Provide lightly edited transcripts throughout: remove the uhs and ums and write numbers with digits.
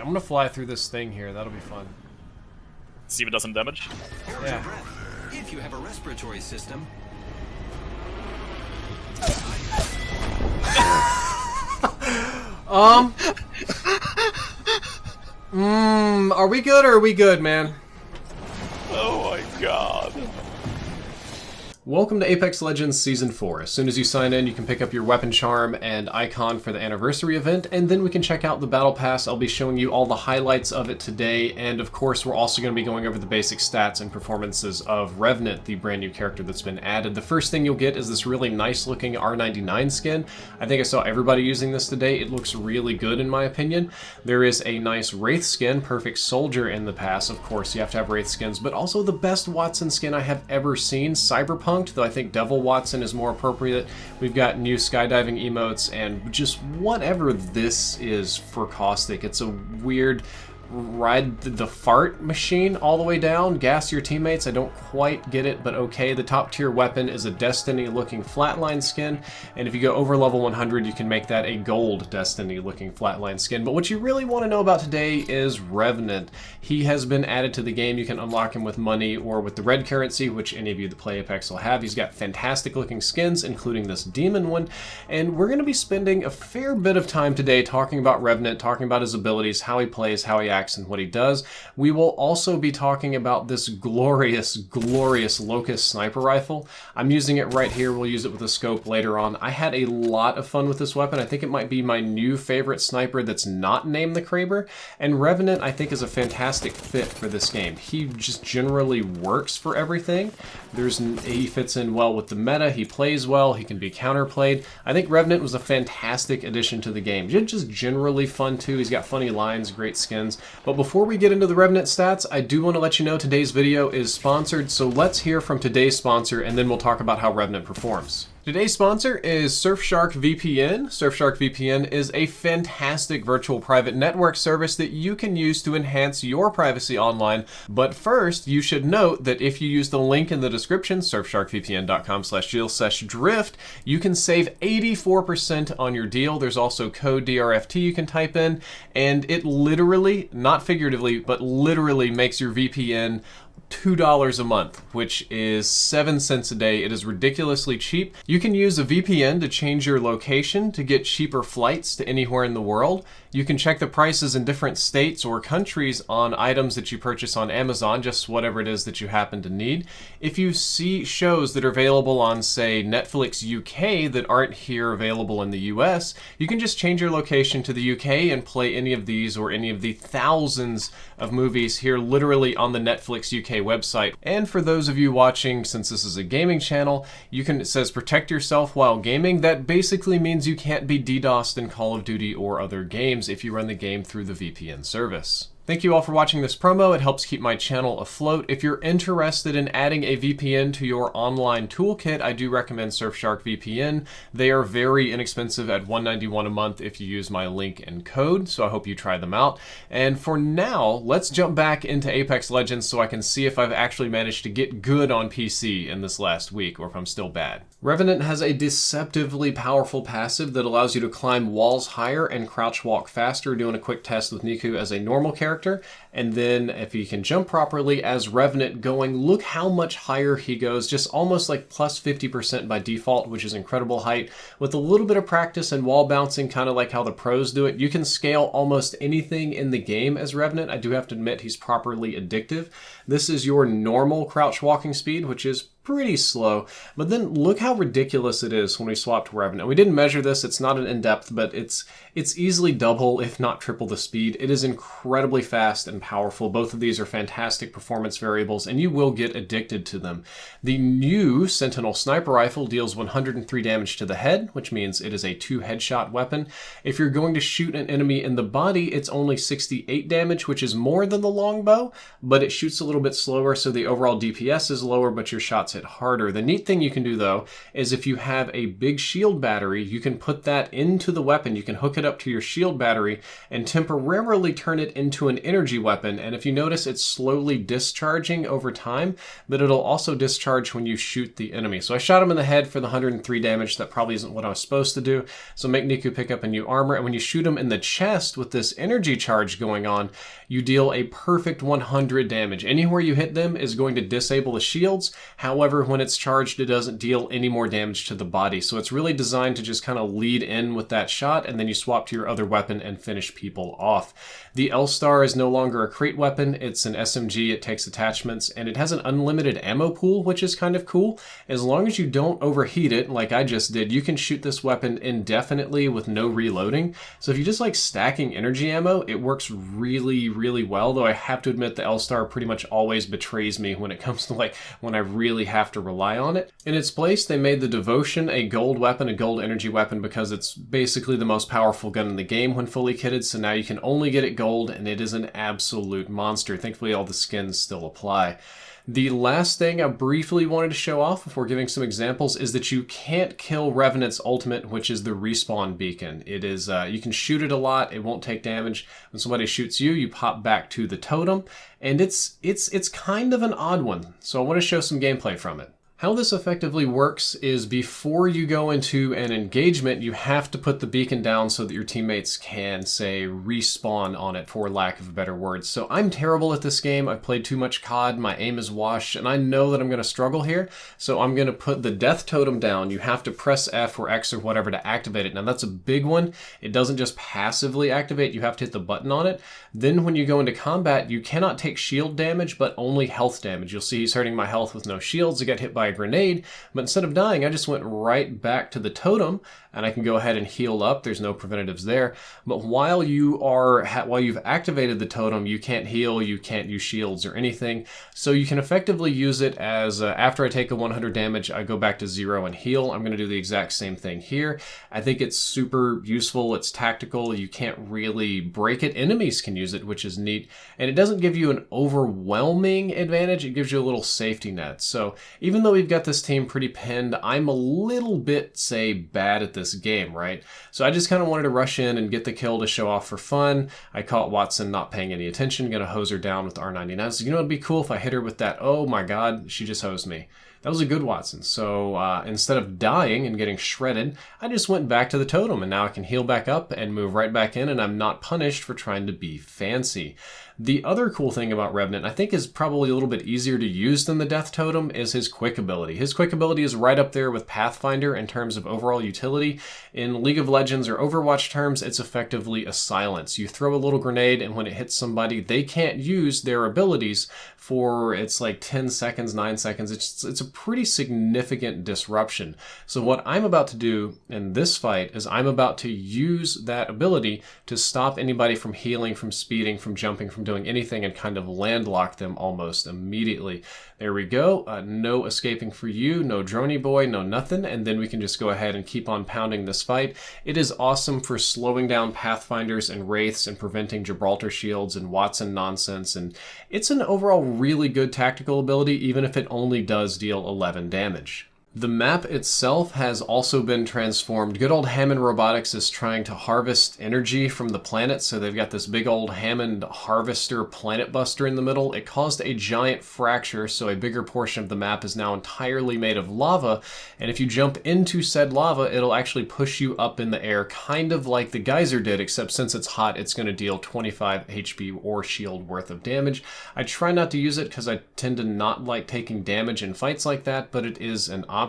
I'm gonna fly through this thing here. That'll be fun. See if it does some damage. Hold your breath. If you have a respiratory system. Are we good or are we good, man? Oh my god. Welcome to Apex Legends Season 4. As soon as you sign in, you can pick up your weapon charm and icon for the anniversary event, and then we can check out the battle pass. I'll be showing you all the highlights of it today, and of course we're also going to be going over the basic stats and performances of Revenant, the brand new character that's been added. The first thing you'll get is this really nice looking R99 skin. I think I saw everybody using this today. It looks really good in my opinion. There is a nice Wraith skin, Perfect Soldier in the pass. Of course you have to have Wraith skins, but also the best Wattson skin I have ever seen, Cyberpunk, though I think Devil Wattson is more appropriate. We've got new skydiving emotes and just whatever this is for Caustic. It's a weird ride the fart machine all the way down, gas your teammates. I don't quite get it, but okay. The top tier weapon is a Destiny looking flatline skin, and if you go over level 100 you can make that a gold Destiny looking flatline skin. But what you really want to know about today is Revenant. He has been added to the game. You can unlock him with money or with the red currency, which any of you that play Apex will have. He's got fantastic looking skins, including this demon one, and we're going to be spending a fair bit of time today talking about Revenant, talking about his abilities, how he plays, how he acts, and what he does. We will also be talking about this glorious, glorious Locust sniper rifle. I'm using it right here. We'll use it with a scope later on. I had a lot of fun with this weapon. I think it might be my new favorite sniper that's not named the Kraber, and Revenant I think is a fantastic fit for this game. He just generally works for everything. He fits in well with the meta, he plays well, he can be counterplayed. I think Revenant was a fantastic addition to the game. Just generally fun too. He's got funny lines, great skins. But before we get into the Revenant stats, I do want to let you know today's video is sponsored, so let's hear from today's sponsor and then we'll talk about how Revenant performs. Today's sponsor is Surfshark VPN. Surfshark VPN is a fantastic virtual private network service that you can use to enhance your privacy online. But first, you should note that if you use the link in the description, surfsharkvpn.com/deal/drift, you can save 84% on your deal. There's also code DRFT you can type in, and it literally, not figuratively, but literally makes your VPN $2 a month, which is 7 cents a day. It is ridiculously cheap. You can use a VPN to change your location to get cheaper flights to anywhere in the world. You can check the prices in different states or countries on items that you purchase on Amazon, just whatever it is that you happen to need. If you see shows that are available on, say, Netflix UK that aren't here available in the US, you can just change your location to the UK and play any of these or any of the thousands of movies here literally on the Netflix UK website. And for those of you watching, since this is a gaming channel, it says protect yourself while gaming. That basically means you can't be DDoSed in Call of Duty or other games if you run the game through the VPN service. Thank you all for watching this promo. It helps keep my channel afloat. If you're interested in adding a VPN to your online toolkit, I do recommend Surfshark VPN. They are very inexpensive at $191 a month if you use my link and code, so I hope you try them out. And for now, let's jump back into Apex Legends so I can see if I've actually managed to get good on PC in this last week, or if I'm still bad. Revenant has a deceptively powerful passive that allows you to climb walls higher and crouch walk faster, doing a quick test with Niku as a normal character. And then if he can jump properly as Revenant going, look how much higher he goes, just almost like plus 50% by default, which is incredible height. With a little bit of practice and wall bouncing, kind of like how the pros do it, you can scale almost anything in the game as Revenant. I do have to admit he's properly addictive. This is your normal crouch walking speed, which is pretty slow, but then look how ridiculous it is when we swap to Revenant. We didn't measure this, it's not an in-depth, but it's easily double, if not triple the speed. It is incredibly fast and powerful. Both of these are fantastic performance variables, and you will get addicted to them. The new Sentinel Sniper Rifle deals 103 damage to the head, which means it is a 2-headshot weapon. If you're going to shoot an enemy in the body, it's only 68 damage, which is more than the longbow, but it shoots a little bit slower, so the overall DPS is lower, but your shots hit harder. The neat thing you can do though is if you have a big shield battery, you can put that into the weapon. You can hook it up to your shield battery and temporarily turn it into an energy weapon. And if you notice, it's slowly discharging over time, but it'll also discharge when you shoot the enemy. So I shot him in the head for the 103 damage. That probably isn't what I was supposed to do. So make Niku pick up a new armor, and when you shoot him in the chest with this energy charge going on, you deal a perfect 100 damage. Anywhere you hit them is going to disable the shields. However, when it's charged, it doesn't deal any more damage to the body. So it's really designed to just kind of lead in with that shot, and then you swap to your other weapon and finish people off. The L-Star is no longer a crate weapon. It's an SMG. It takes attachments, and it has an unlimited ammo pool, which is kind of cool. As long as you don't overheat it, like I just did, you can shoot this weapon indefinitely with no reloading. So if you just like stacking energy ammo, it works really, really well, though I have to admit the L-Star pretty much always betrays me when it comes to like when I really have to rely on it. In its place, they made the Devotion a gold weapon, a gold energy weapon, because it's basically the most powerful gun in the game when fully kitted, so now you can only get it gold, and it is an absolute monster. Thankfully, all the skins still apply. The last thing I briefly wanted to show off before giving some examples is that you can't kill Revenant's ultimate, which is the respawn beacon. It is, you can shoot it a lot, it won't take damage. When somebody shoots you, you pop back to the totem, and it's kind of an odd one. So I want to show some gameplay from it. How this effectively works is before you go into an engagement, you have to put the beacon down so that your teammates can, say, respawn on it, for lack of a better word. So I'm terrible at this game. I've played too much COD, my aim is washed, and I know that I'm going to struggle here. So I'm going to put the death totem down. You have to press F or X or whatever to activate it. Now that's a big one. It doesn't just passively activate, you have to hit the button on it. Then when you go into combat, you cannot take shield damage, but only health damage. You'll see he's hurting my health with no shields. I got hit by a grenade, but instead of dying, I just went right back to the totem, and I can go ahead and heal up. There's no preventatives there. But while you've activated the totem, you can't heal, you can't use shields or anything. So you can effectively use it as after I take a 100 damage, I go back to 0 and heal. I'm going to do the exact same thing here. I think it's super useful. It's tactical. You can't really break it. Enemies can use it, which is neat. And it doesn't give you an overwhelming advantage. It gives you a little safety net. So even though we've got this team pretty pinned, I'm a little bit, say, bad at this game, right? So I just kind of wanted to rush in and get the kill to show off for fun. I caught Watson not paying any attention, gonna hose her down with R99. So you know, it'd be cool if I hit her with that. Oh my god, she just hosed me. That was a good Watson. So instead of dying and getting shredded, I just went back to the totem, and now I can heal back up and move right back in, and I'm not punished for trying to be fancy. The other cool thing about Revenant, I think is probably a little bit easier to use than the Death Totem, is his quick ability. His quick ability is right up there with Pathfinder in terms of overall utility. In League of Legends or Overwatch terms, it's effectively a silence. You throw a little grenade, and when it hits somebody, they can't use their abilities for, it's like 10 seconds, 9 seconds. It's a pretty significant disruption. So what I'm about to do in this fight is I'm about to use that ability to stop anybody from healing, from speeding, from jumping, from doing anything, and kind of landlock them almost immediately. There we go. No escaping for you, no droney boy, no nothing, and then we can just go ahead and keep on pounding this fight. It is awesome for slowing down Pathfinders and Wraiths and preventing Gibraltar shields and Watson nonsense, and it's an overall really good tactical ability, even if it only does deal 11 damage. The map itself has also been transformed. Good old Hammond Robotics is trying to harvest energy from the planet, so they've got this big old Hammond Harvester Planet Buster in the middle. It caused a giant fracture, so a bigger portion of the map is now entirely made of lava, and if you jump into said lava, it'll actually push you up in the air, kind of like the geyser did, except since it's hot, it's going to deal 25 HP or shield worth of damage. I try not to use it because I tend to not like taking damage in fights like that, but it is an option.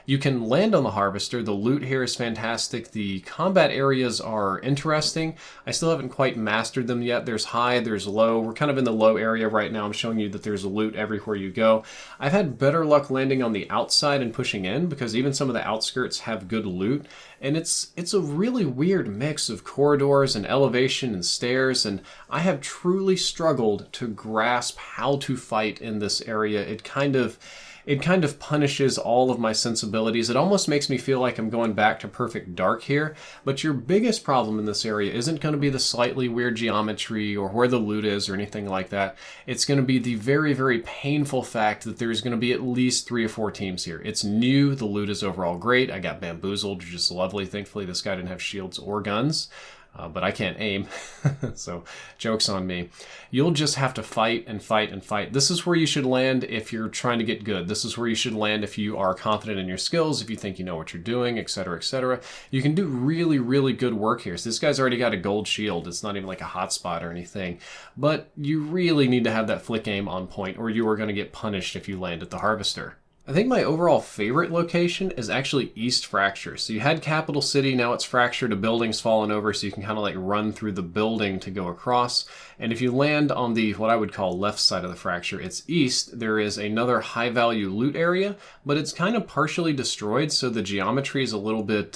You can land on the Harvester. The loot here is fantastic. The combat areas are interesting. I still haven't quite mastered them yet. There's high, there's low. We're kind of in the low area right now. I'm showing you that there's loot everywhere you go. I've had better luck landing on the outside and pushing in because even some of the outskirts have good loot. And it's a really weird mix of corridors and elevation and stairs, and I have truly struggled to grasp how to fight in this area. it kind of punishes all of my sensibilities. It almost makes me feel like I'm going back to perfect dark here, but your biggest problem in this area isn't going to be the slightly weird geometry or where the loot is or anything like that. It's going to be the very, very painful fact that there's going to be at least 3 or 4 teams here. It's new, the loot is overall great. I got bamboozled, which is lovely. Thankfully, this guy didn't have shields or guns. But I can't aim, so joke's on me. You'll just have to fight and fight and fight. This is where you should land if you're trying to get good. This is where you should land if you are confident in your skills, if you think you know what you're doing, etc., etc. You can do really, really good work here. So this guy's already got a gold shield. It's not even like a hotspot or anything. But you really need to have that flick aim on point, or you are going to get punished if you land at the Harvester. I think my overall favorite location is actually East Fracture. So you had Capital City, now it's fractured, a building's fallen over, so you can kind of like run through the building to go across. And if you land on the, what I would call left side of the fracture, it's east, there is another high value loot area, but it's kind of partially destroyed, so the geometry is a little bit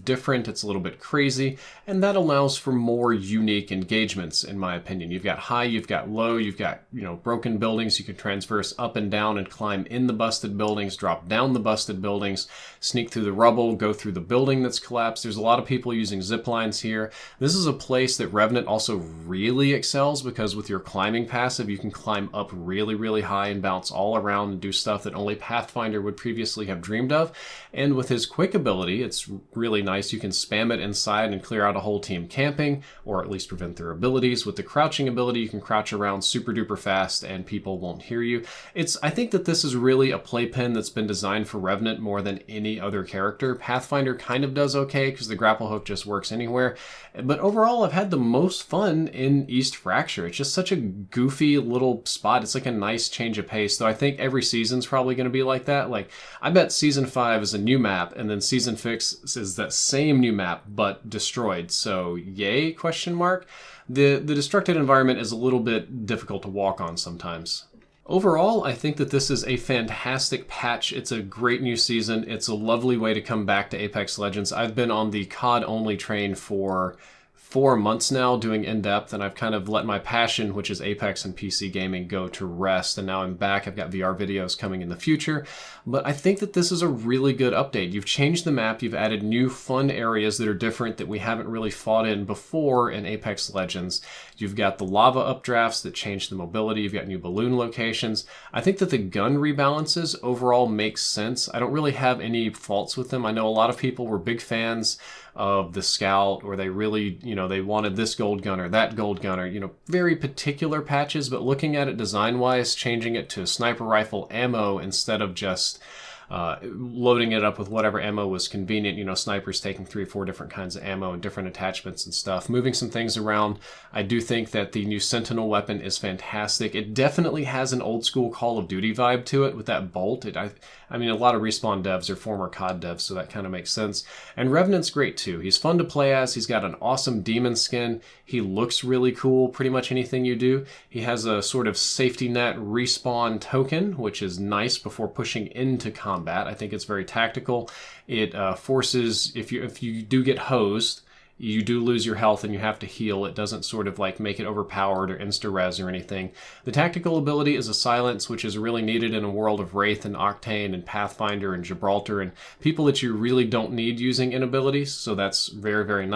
different, it's a little bit crazy, and that allows for more unique engagements, in my opinion. You've got high, you've got low, you've got, broken buildings, you can transverse up and down and climb in the busted buildings, drop down the busted buildings, sneak through the rubble, go through the building that's collapsed. There's a lot of people using zip lines here. This is a place that Revenant also really excels, because with your climbing passive, you can climb up really, really high and bounce all around and do stuff that only Pathfinder would previously have dreamed of. And with his quick ability, it's really nice. You can spam it inside and clear out a whole team camping, or at least prevent their abilities. With the crouching ability, you can crouch around super duper fast and people won't hear you. I think that this is really a playpen that's been designed for Revenant more than any other character. Pathfinder kind of does okay because the grapple hook just works anywhere. But overall, I've had the most fun in East Fracture. It's just such a goofy little spot. It's like a nice change of pace, though I think every season's probably going to be like that. Like, I bet Season 5 is a new map, and then Season 6 is that same new map, but destroyed. So, yay, question mark? The destructed environment is a little bit difficult to walk on sometimes. Overall, I think that this is a fantastic patch. It's a great new season. It's a lovely way to come back to Apex Legends. I've been on the COD-only train for 4 months now doing in-depth, and I've kind of let my passion, which is Apex and PC gaming, go to rest, and now I'm back. I've got VR videos coming in the future, but I think that this is a really good update. You've changed the map, you've added new fun areas that are different that we haven't really fought in before in Apex Legends. You've got the lava updrafts that change the mobility, you've got new balloon locations. I think that the gun rebalances overall make sense. I don't really have any faults with them. I know a lot of people were big fans of the Scout, or they really, they wanted this gold gun or that gold gun, or, very particular patches, but looking at it design-wise, changing it to sniper rifle ammo instead of just loading it up with whatever ammo was convenient, snipers taking 3 or 4 different kinds of ammo and different attachments and stuff, moving some things around. I do think that the new Sentinel weapon is fantastic. It definitely has an old school Call of Duty vibe to it with that bolt. I mean, a lot of Respawn devs are former COD devs, so that kind of makes sense. And Revenant's great too. He's fun to play as. He's got an awesome demon skin. He looks really cool, pretty much anything you do. He has a sort of safety net respawn token, which is nice before pushing into combat. I think it's very tactical. It forces, if you do get hosed, you do lose your health and you have to heal. It doesn't sort of like make it overpowered or insta-res or anything. The tactical ability is a silence, which is really needed in a world of Wraith and Octane and Pathfinder and Gibraltar and people that you really don't need using inabilities, so that's very, very nice.